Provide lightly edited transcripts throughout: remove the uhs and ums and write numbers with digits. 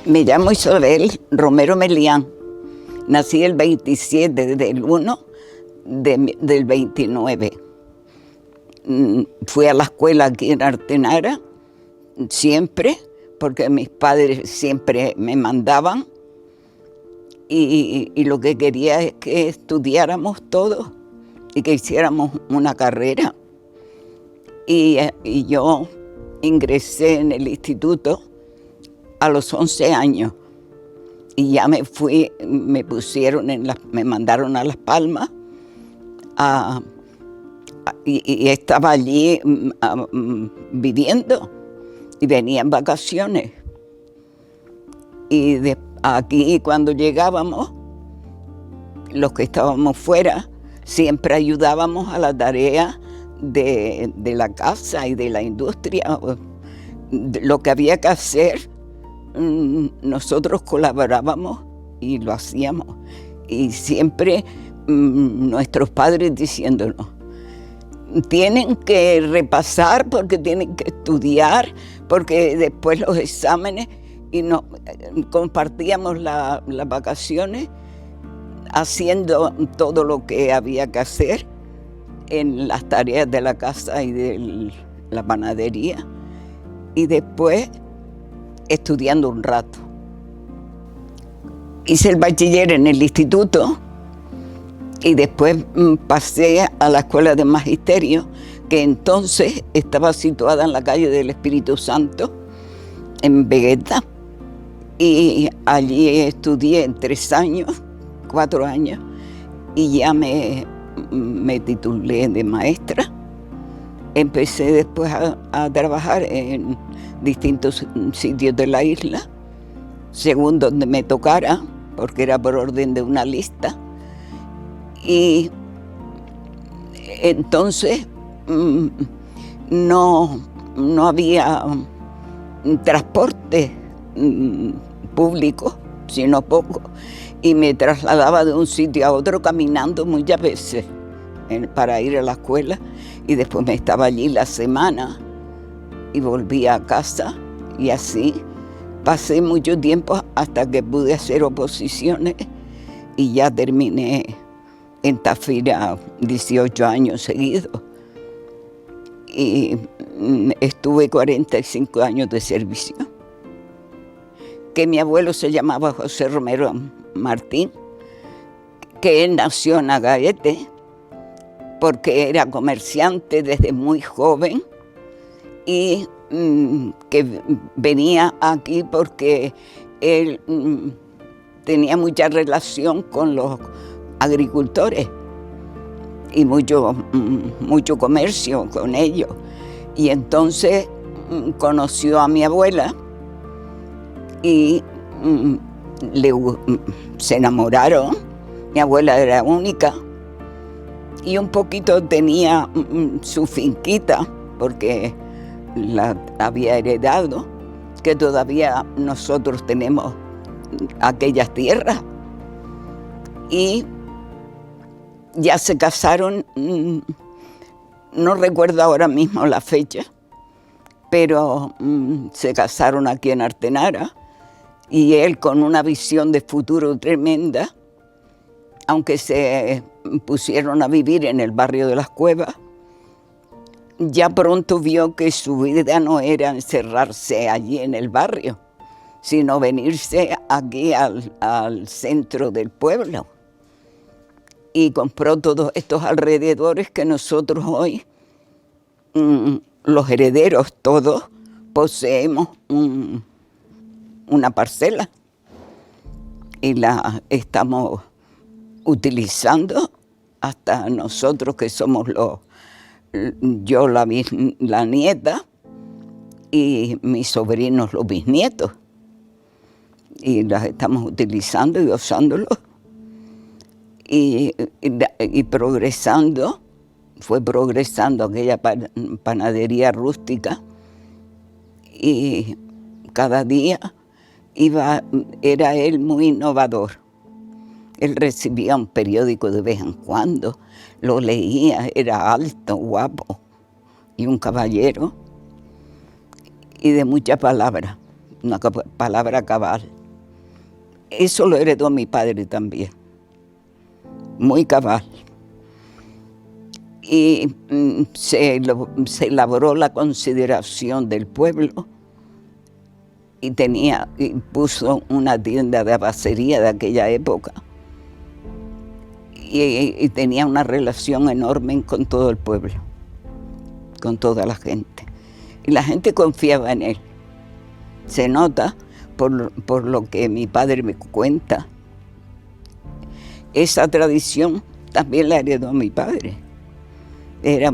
Me llamo Isabel Romero Melián. Nací el 27 del 1 del 29. Fui a la escuela aquí en Artenara, siempre, porque mis padres siempre me mandaban. Y lo que quería es que estudiáramos todos y que hiciéramos una carrera. Y yo ingresé en el instituto a los 11 años y ya me pusieron me mandaron a Las Palmas y estaba allí viviendo y venía en vacaciones. Y aquí cuando llegábamos, los que estábamos fuera, siempre ayudábamos a la tarea de la casa y de la industria. Lo que había que hacer, nosotros colaborábamos y lo hacíamos. Y siempre nuestros padres diciéndonos, tienen que repasar porque tienen que estudiar, porque después los exámenes, y compartíamos las vacaciones haciendo todo lo que había que hacer en las tareas de la casa y de la panadería, y después estudiando un rato. Hice el bachiller en el instituto y después pasé a la escuela de magisterio, que entonces estaba situada en la calle del Espíritu Santo, en Vegueta, y allí estudié 4 años, y ya me titulé de maestra. Empecé después a trabajar en distintos sitios de la isla, según donde me tocara, porque era por orden de una lista. Y entonces no había transporte público, sino poco, y me trasladaba de un sitio a otro caminando muchas veces para ir a la escuela, y después me estaba allí la semana y volvía a casa, y así pasé mucho tiempo hasta que pude hacer oposiciones y ya terminé en Tafira 18 años seguidos, y estuve 45 años de servicio. Que mi abuelo se llamaba José Romero Martín, que él nació en Agaete, porque era comerciante desde muy joven, y que venía aquí porque él tenía mucha relación con los agricultores y mucho comercio con ellos. Y entonces conoció a mi abuela y se enamoraron. Mi abuela era única y un poquito tenía su finquita, porque la había heredado, que todavía nosotros tenemos aquellas tierras. Y ya se casaron, no recuerdo ahora mismo la fecha, pero se casaron aquí en Artenara, y él con una visión de futuro tremenda, aunque se pusieron a vivir en el barrio de Las Cuevas, ya pronto vio que su vida no era encerrarse allí en el barrio, sino venirse aquí al centro del pueblo. Y compró todos estos alrededores que nosotros hoy, los herederos todos, poseemos una parcela y la estamos utilizando hasta nosotros, que somos yo la nieta y mis sobrinos los bisnietos, y las estamos utilizando y usándolo. Y progresando, fue progresando aquella panadería rústica, y cada día era él muy innovador. Él recibía un periódico de vez en cuando, lo leía, era alto, guapo y un caballero, y de mucha palabra. una palabra cabal. Eso lo heredó mi padre también, muy cabal. Y se elaboró la consideración del pueblo y puso una tienda de abacería de aquella época y tenía una relación enorme con todo el pueblo, con toda la gente. Y la gente confiaba en él. Se nota por lo que mi padre me cuenta. Esa tradición también la heredó mi padre. Era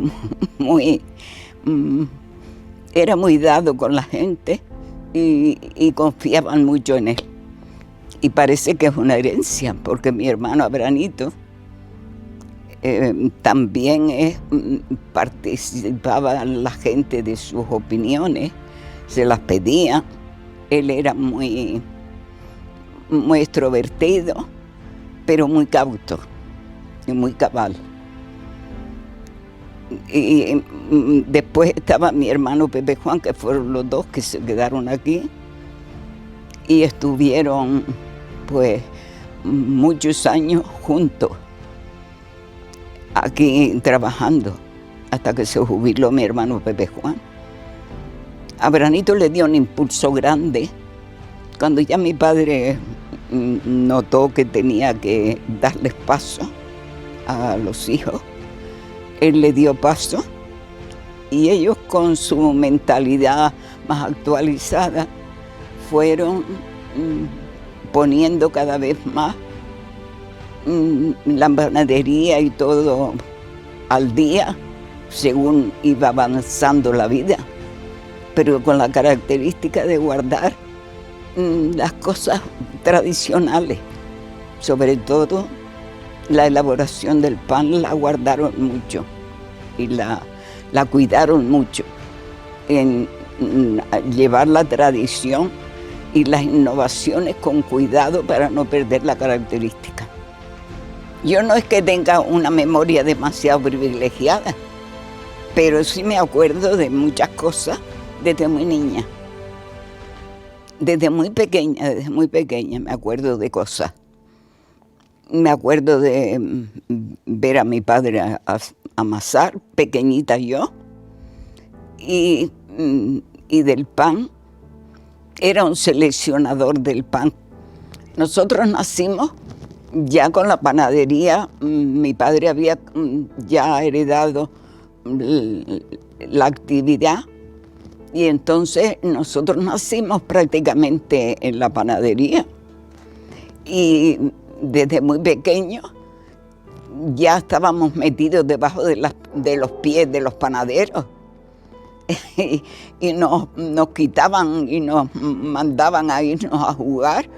muy dado con la gente y confiaban mucho en él. Y parece que es una herencia, porque mi hermano Abranito también participaba la gente de sus opiniones, se las pedía. Él era muy extrovertido, pero muy cauto y muy cabal. Y después estaba mi hermano Pepe Juan, que fueron los dos que se quedaron aquí y estuvieron pues muchos años juntos aquí trabajando hasta que se jubiló mi hermano Pepe Juan. A Branito le dio un impulso grande cuando ya mi padre notó que tenía que darles paso a los hijos. Él le dio paso y ellos, con su mentalidad más actualizada, fueron poniendo cada vez más la panadería y todo al día según iba avanzando la vida, pero con la característica de guardar las cosas tradicionales, sobre todo la elaboración del pan la guardaron mucho y la cuidaron mucho en llevar la tradición y las innovaciones con cuidado para no perder la característica. Yo no es que tenga una memoria demasiado privilegiada, pero sí me acuerdo de muchas cosas desde muy niña. Desde muy pequeña me acuerdo de cosas. Me acuerdo de ver a mi padre amasar, pequeñita yo, y del pan. Era un seleccionador del pan. Nosotros nacimos ya con la panadería. Mi padre había ya heredado la actividad y entonces nosotros nacimos prácticamente en la panadería. Y desde muy pequeños ya estábamos metidos debajo de los pies de los panaderos y nos quitaban y nos mandaban a irnos a jugar,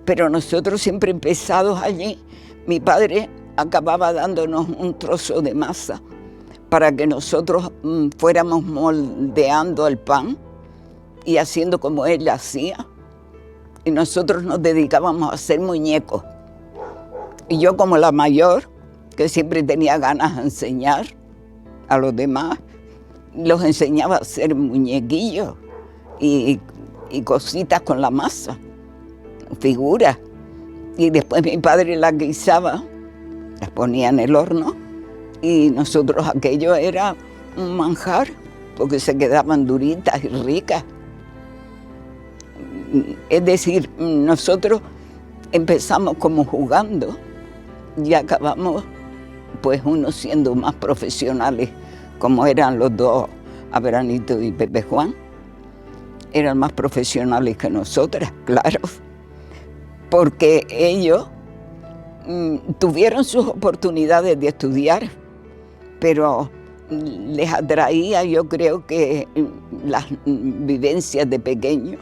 pero nosotros siempre empezados allí. Mi padre acababa dándonos un trozo de masa para que nosotros fuéramos moldeando el pan y haciendo como él hacía, y nosotros nos dedicábamos a hacer muñecos. Y yo, como la mayor, que siempre tenía ganas de enseñar a los demás, los enseñaba a hacer muñequillos y cositas con la masa, figuras. Y después mi padre las guisaba, las ponía en el horno, y nosotros aquello era un manjar, porque se quedaban duritas y ricas. Es decir, nosotros empezamos como jugando y acabamos pues unos siendo más profesionales, como eran los dos, Abranito y Pepe Juan. Eran más profesionales que nosotras, claro, porque ellos tuvieron sus oportunidades de estudiar, pero les atraía, yo creo, que las vivencias de pequeños,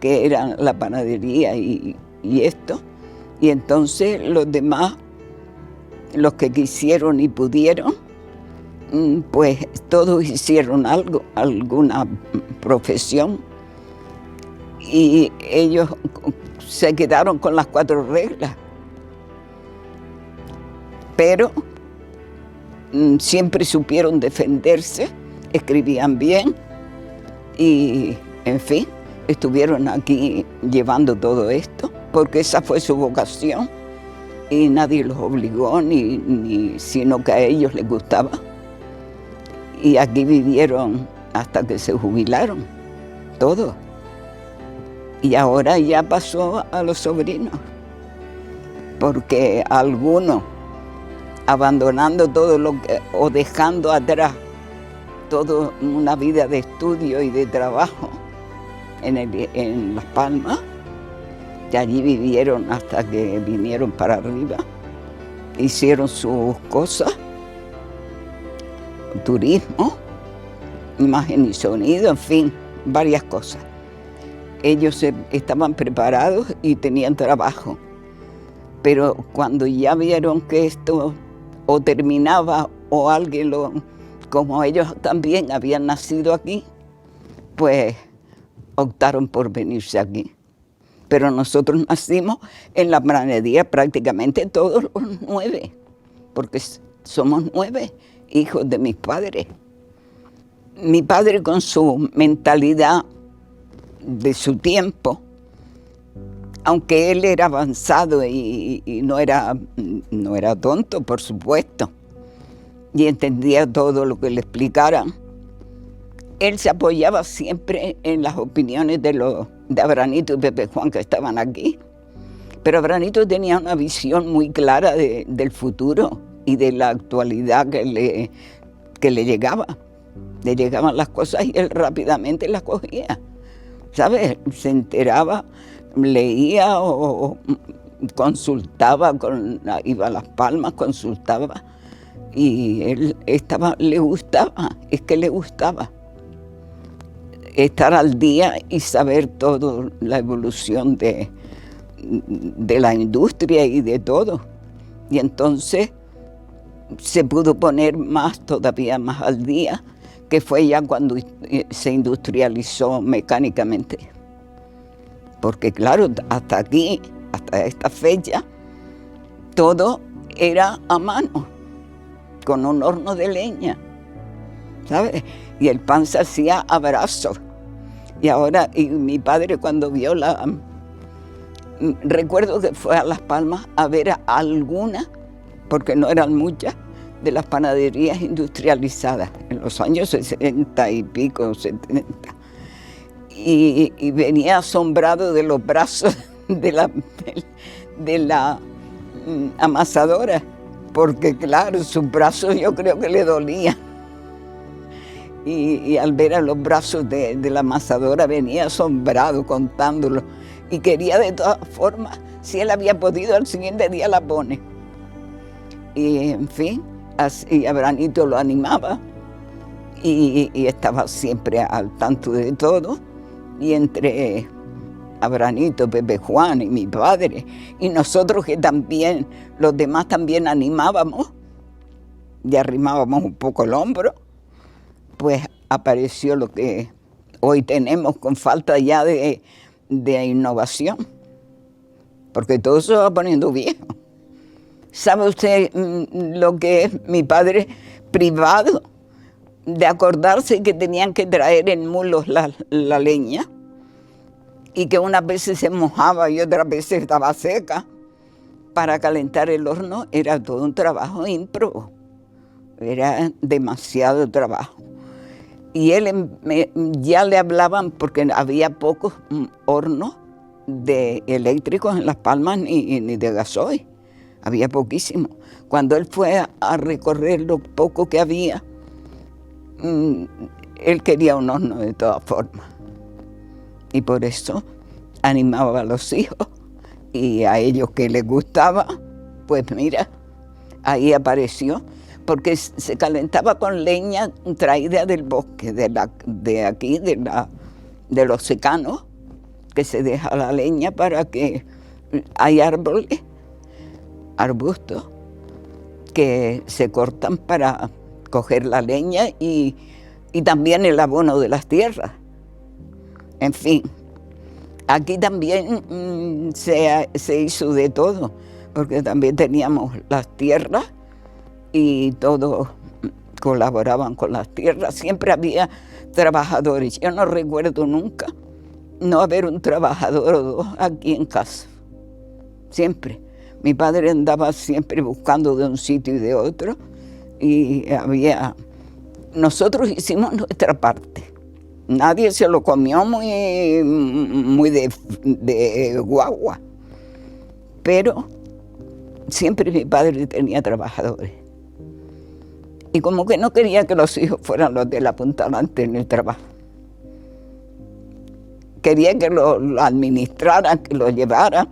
que eran la panadería y esto. Y entonces los demás, los que quisieron y pudieron, pues todos hicieron algo, alguna profesión, y ellos se quedaron con las 4 reglas. Pero siempre supieron defenderse, escribían bien y, en fin, estuvieron aquí llevando todo esto, porque esa fue su vocación y nadie los obligó, sino que a ellos les gustaba. Y aquí vivieron hasta que se jubilaron, todos. Y ahora ya pasó a los sobrinos, porque algunos, abandonando todo lo que, o dejando atrás toda una vida de estudio y de trabajo en Las Palmas, que allí vivieron hasta que vinieron para arriba, hicieron sus cosas, turismo, imagen y sonido, en fin, varias cosas. Ellos estaban preparados y tenían trabajo, pero cuando ya vieron que esto o terminaba o alguien como ellos también habían nacido aquí, pues optaron por venirse aquí. Pero nosotros nacimos en la panadería prácticamente todos los 9, porque somos 9 hijos de mis padres. Mi padre, con su mentalidad de su tiempo, aunque él era avanzado y no era tonto, por supuesto, y entendía todo lo que le explicaran, él se apoyaba siempre en las opiniones de Abranito y Pepe Juan, que estaban aquí. Pero Abranito tenía una visión muy clara del futuro y de la actualidad que le llegaba. Le llegaban las cosas y él rápidamente las cogía, ¿sabes? Se enteraba, leía o consultaba, iba a Las Palmas, consultaba, y él le gustaba estar al día y saber toda la evolución de la industria y de todo. Y entonces se pudo poner todavía más al día, que fue ya cuando se industrializó mecánicamente. Porque claro, hasta aquí, hasta esta fecha, todo era a mano, con un horno de leña, ¿sabes? Y el pan se hacía a brazos. Y ahora, mi padre cuando vio recuerdo que fue a Las Palmas a ver a alguna, porque no eran muchas, de las panaderías industrializadas, en los años 60 y pico, 70. Y venía asombrado de los brazos de la amasadora, porque claro, sus brazos yo creo que le dolían. Y al ver a los brazos de la amasadora venía asombrado contándolo, y quería de todas formas, si él había podido, al siguiente día la pone. Y en fin, así Abranito lo animaba y estaba siempre al tanto de todo. Y entre Abranito, Pepe Juan y mi padre, y nosotros que también, los demás también animábamos y arrimábamos un poco el hombro, pues apareció lo que hoy tenemos, con falta ya de innovación, porque todo se va poniendo viejo. ¿Sabe usted lo que es mi padre privado de acordarse que tenían que traer en mulos la leña, y que unas veces se mojaba y otras veces estaba seca para calentar el horno? Era todo un trabajo ímprobo, era demasiado trabajo. Y él ya le hablaban, porque había pocos hornos eléctricos en Las Palmas ni de gasoil, había poquísimo. Cuando él fue a recorrer lo poco que había, él quería un horno de todas formas. Y por eso animaba a los hijos, y a ellos que les gustaba, pues mira, ahí apareció, porque se calentaba con leña traída del bosque, de aquí, de los secanos, que se deja la leña para que hay arbustos, que se cortan para coger la leña y también el abono de las tierras. En fin, aquí también se hizo de todo, porque también teníamos las tierras y todos colaboraban con las tierras. Siempre había trabajadores. Yo no recuerdo nunca no haber un trabajador o dos aquí en casa. Siempre. Mi padre andaba siempre buscando de un sitio y de otro. Y nosotros hicimos nuestra parte. Nadie se lo comió muy de guagua. Pero siempre mi padre tenía trabajadores. Y como que no quería que los hijos fueran los de la punta delante en el trabajo. Quería que lo administraran, que lo llevaran,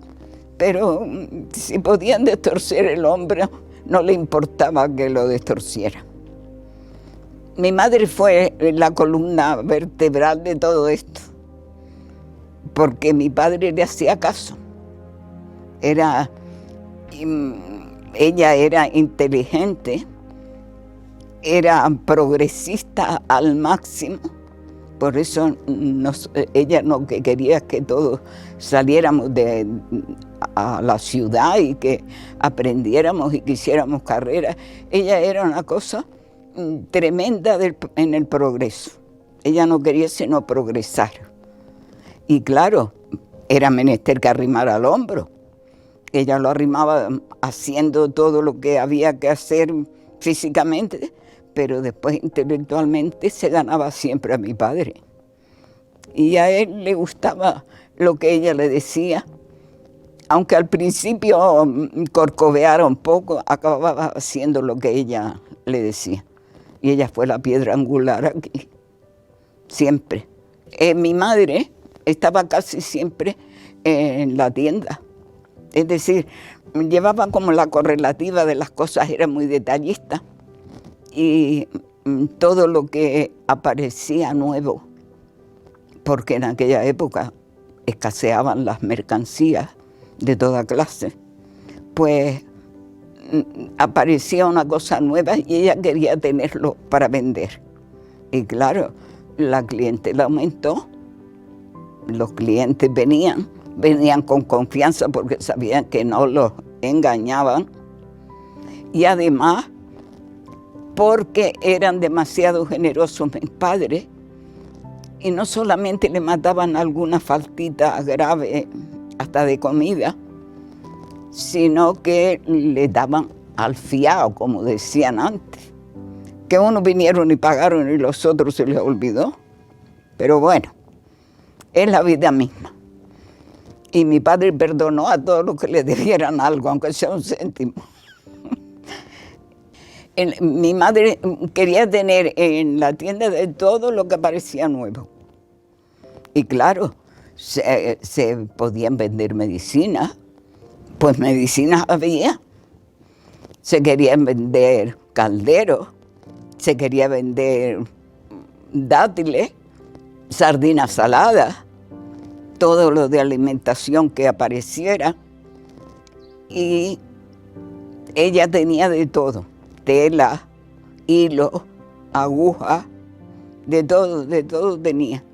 pero si podían destorcer el hombro, no le importaba que lo destorciera. Mi madre fue la columna vertebral de todo esto, porque mi padre le hacía caso. Ella era inteligente, era progresista al máximo, por eso ella no quería que todos saliéramos a la ciudad y que aprendiéramos y que hiciéramos carreras. Ella era una cosa tremenda en el progreso. Ella no quería sino progresar. Y claro, era menester que arrimara al hombro. Ella lo arrimaba haciendo todo lo que había que hacer físicamente, pero después intelectualmente se ganaba siempre a mi padre. Y a él le gustaba lo que ella le decía, aunque al principio corcoveara un poco, acababa haciendo lo que ella le decía. Y ella fue la piedra angular aquí, siempre. Mi madre estaba casi siempre en la tienda. Es decir, llevaba como la correlativa de las cosas, era muy detallista. Y todo lo que aparecía nuevo, porque en aquella época escaseaban las mercancías de toda clase, pues aparecía una cosa nueva y ella quería tenerlo para vender. Y claro, la clientela aumentó, los clientes venían con confianza porque sabían que no los engañaban, y además porque eran demasiado generosos mis padres y no solamente le mataban alguna faltita grave hasta de comida, sino que le daban al fiado, como decían antes, que unos vinieron y pagaron y los otros se les olvidó. Pero bueno, es la vida misma. Y mi padre perdonó a todos los que le debieran algo, aunque sea un céntimo. Mi madre quería tener en la tienda de todo lo que parecía nuevo. Y claro, se podían vender medicinas, pues medicinas había. Se querían vender calderos, se quería vender dátiles, sardinas saladas, todo lo de alimentación que apareciera. Y ella tenía de todo. Tela, hilo, aguja, de todo tenía,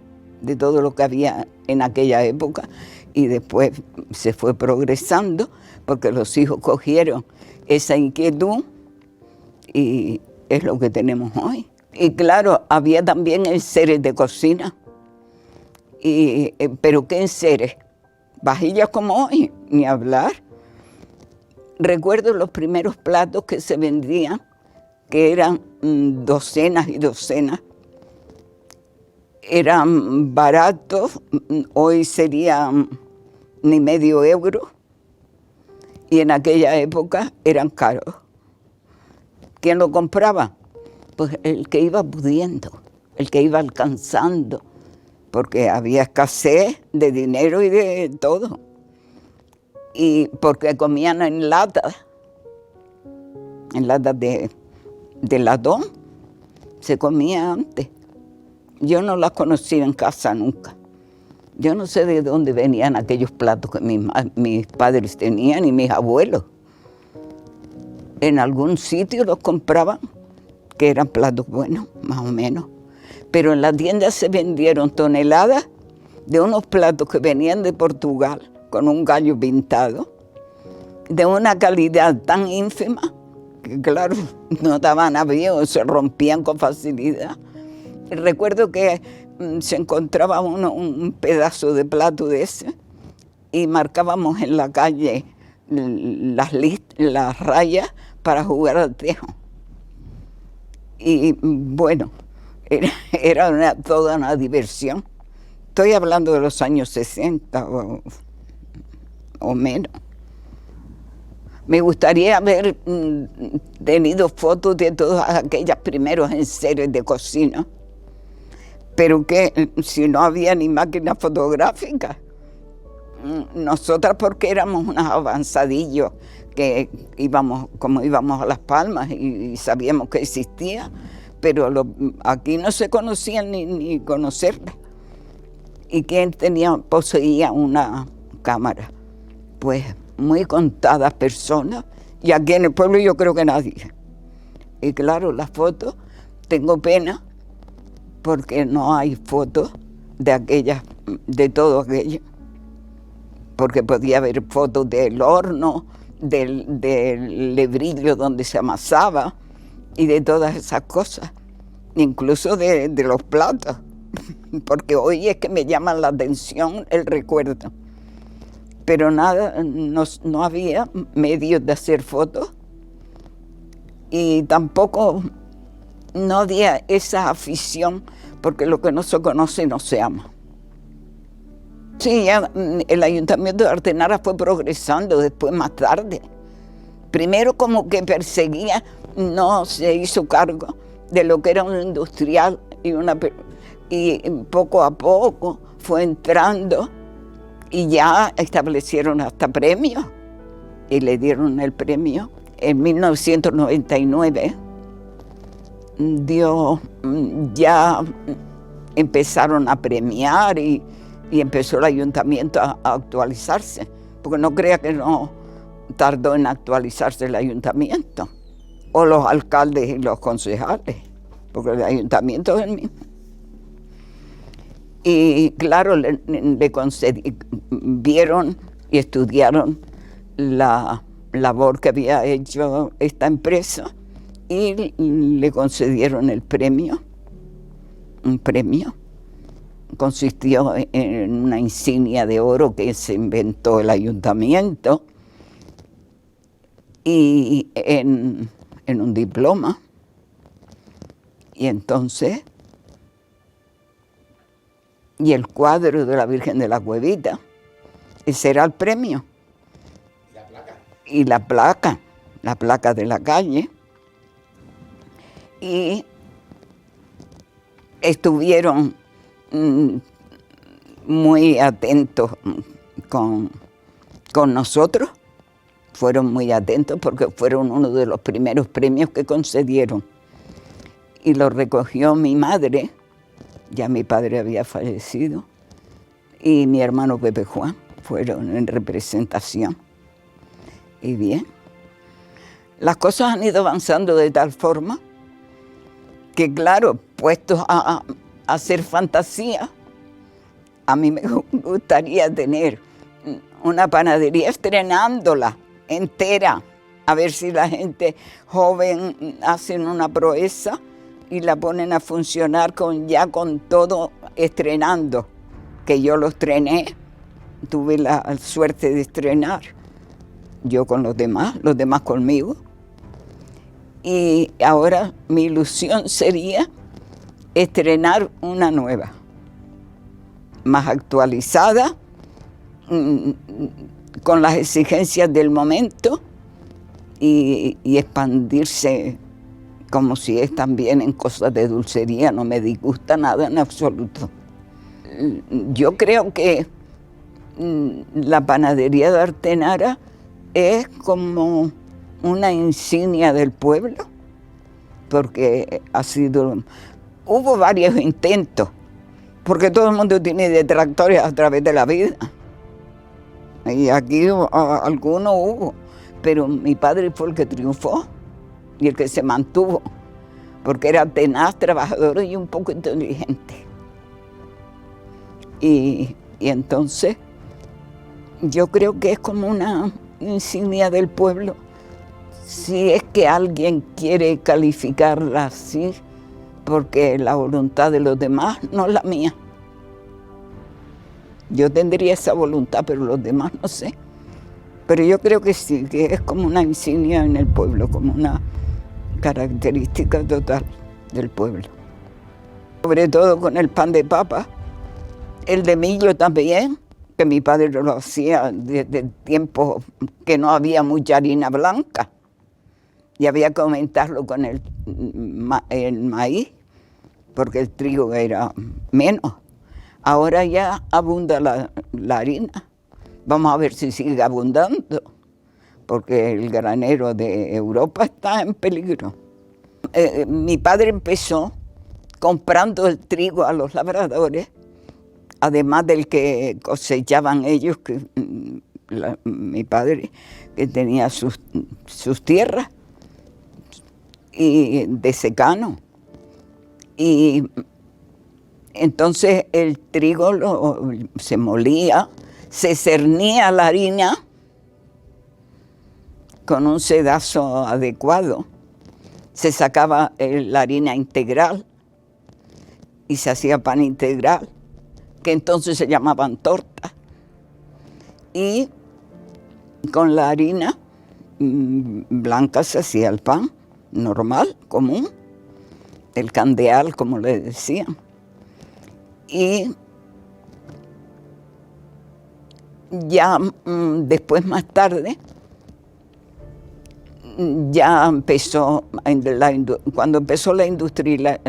de todo lo que había en aquella época. Y después se fue progresando porque los hijos cogieron esa inquietud y es lo que tenemos hoy. Y claro, había también enseres de cocina, pero ¿qué enseres? Vajillas como hoy, ni hablar. Recuerdo los primeros platos que se vendían, que eran docenas y docenas. Eran baratos, hoy serían ni medio euro, y en aquella época eran caros. ¿Quién lo compraba? Pues el que iba pudiendo, el que iba alcanzando, porque había escasez de dinero y de todo. Y porque comían en latas de latón, se comía antes. Yo no las conocí en casa nunca. Yo no sé de dónde venían aquellos platos que mis padres tenían y mis abuelos. En algún sitio los compraban, que eran platos buenos, más o menos. Pero en la tienda se vendieron toneladas de unos platos que venían de Portugal, con un gallo pintado, de una calidad tan ínfima que, claro, no daban avío, se rompían con facilidad. Recuerdo que se encontraba uno un pedazo de plato de ese y marcábamos en la calle las rayas para jugar al tejo. Y bueno, era toda una diversión. Estoy hablando de los años 60 o menos. Me gustaría haber tenido fotos de todas aquellas primeros enseres de cocina, pero que si no había ni máquina fotográfica, nosotras porque éramos unas avanzadillos que como íbamos a Las Palmas y sabíamos que existía, pero aquí no se conocían ni conocerla. ¿Y quién poseía una cámara? Pues muy contadas personas, y aquí en el pueblo yo creo que nadie. Y claro, las fotos, tengo pena porque no hay fotos de todo aquello, porque podía haber fotos del horno, del lebrillo donde se amasaba y de todas esas cosas, incluso de los platos, porque hoy es que me llama la atención el recuerdo. Pero nada, no había medios de hacer fotos y tampoco no había esa afición, porque lo que no se conoce no se ama. Sí, ya el Ayuntamiento de Artenara fue progresando después más tarde. Primero como que perseguía, no se hizo cargo de lo que era un industrial y poco a poco fue entrando y ya establecieron hasta premios y le dieron el premio. En 1999 ya empezaron a premiar y empezó el ayuntamiento a actualizarse, porque no crea que no tardó en actualizarse el ayuntamiento, o los alcaldes y los concejales, porque el ayuntamiento es el mismo. Y claro, vieron y estudiaron la labor que había hecho esta empresa y le concedieron el premio. Un premio consistió en una insignia de oro que se inventó el ayuntamiento y en un diploma. Y entonces, y el cuadro de la Virgen de la Cuevita, ese era el premio. ¿Y la placa? Y la placa de la calle. Y estuvieron muy atentos con nosotros, fueron muy atentos porque fueron uno de los primeros premios que concedieron. Y lo recogió mi madre, ya mi padre había fallecido, y mi hermano Pepe Juan, fueron en representación. Y bien, las cosas han ido avanzando de tal forma que claro, puestos a hacer fantasía, a mí me gustaría tener una panadería estrenándola entera, a ver si la gente joven hacen una proeza y la ponen a funcionar ya con todo estrenando, que yo lo estrené, tuve la suerte de estrenar, yo con los demás conmigo. Y ahora mi ilusión sería estrenar una nueva, más actualizada, con las exigencias del momento y expandirse como si es también en cosas de dulcería, no me disgusta nada en absoluto. Yo creo que la panadería de Artenara es como una insignia del pueblo, porque hubo varios intentos, porque todo el mundo tiene detractores a través de la vida. Y aquí algunos hubo, pero mi padre fue el que triunfó y el que se mantuvo, porque era tenaz, trabajador y un poco inteligente. Y entonces yo creo que es como una insignia del pueblo. Si es que alguien quiere calificarla así, porque la voluntad de los demás no es la mía. Yo tendría esa voluntad, pero los demás no sé. Pero yo creo que sí, que es como una insignia en el pueblo, como una característica total del pueblo. Sobre todo con el pan de papa, el de millo también, que mi padre lo hacía desde tiempos que no había mucha harina blanca. Y había que aumentarlo con el maíz, porque el trigo era menos. Ahora ya abunda la harina. Vamos a ver si sigue abundando, porque el granero de Europa está en peligro. Mi padre empezó comprando el trigo a los labradores, además del que cosechaban ellos, mi padre, que tenía sus tierras y de secano. Y entonces el trigo se molía, se cernía la harina con un sedazo adecuado, se sacaba la harina integral y se hacía pan integral, que entonces se llamaban tortas. Y con la harina blanca se hacía el pan normal, común, el candeal, como le decían. Y ya después, más tarde, ya empezó, cuando empezó la industria,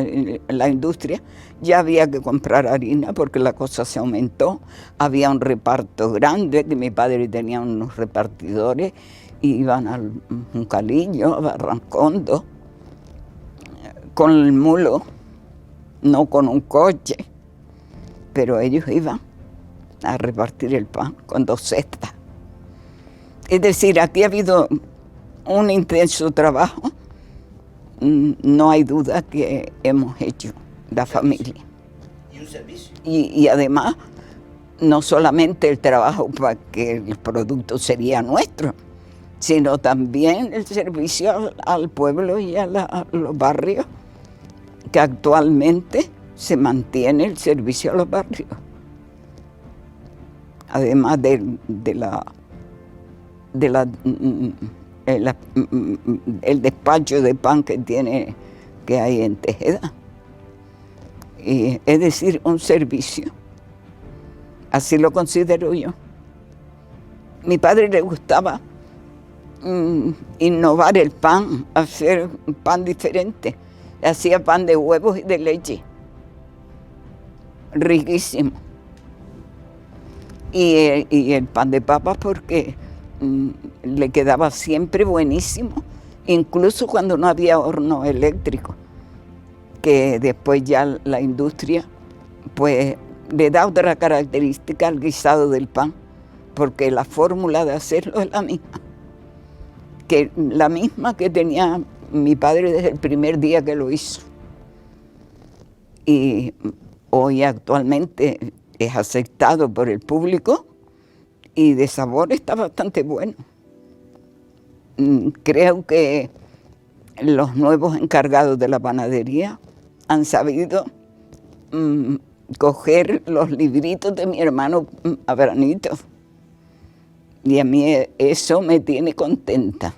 ya había que comprar harina porque la cosa se aumentó. Había un reparto grande, que mi padre tenía unos repartidores, y iban al Juncalillo, a Barrancondo, con el mulo, no con un coche, pero ellos iban a repartir el pan con 2 cestas. Es decir, aquí ha habido un intenso trabajo, no hay duda que hemos hecho la familia. Y un servicio. Y además, no solamente el trabajo para que el producto sería nuestro, sino también el servicio al pueblo y a los barrios, que actualmente se mantiene el servicio a los barrios. Además el despacho de pan que hay en Tejeda. Y, es decir, un servicio. Así lo considero yo. Mi padre le gustaba innovar el pan, hacer un pan diferente. Hacía pan de huevos y de leche. Riquísimo. Y el pan de papas porque le quedaba siempre buenísimo, incluso cuando no había horno eléctrico, que después ya la industria pues le da otra característica al guisado del pan, porque la fórmula de hacerlo es la misma que tenía mi padre desde el primer día que lo hizo. Y hoy actualmente es aceptado por el público y de sabor está bastante bueno. Creo que los nuevos encargados de la panadería han sabido coger los libritos de mi hermano Abranito. Y a mí eso me tiene contenta.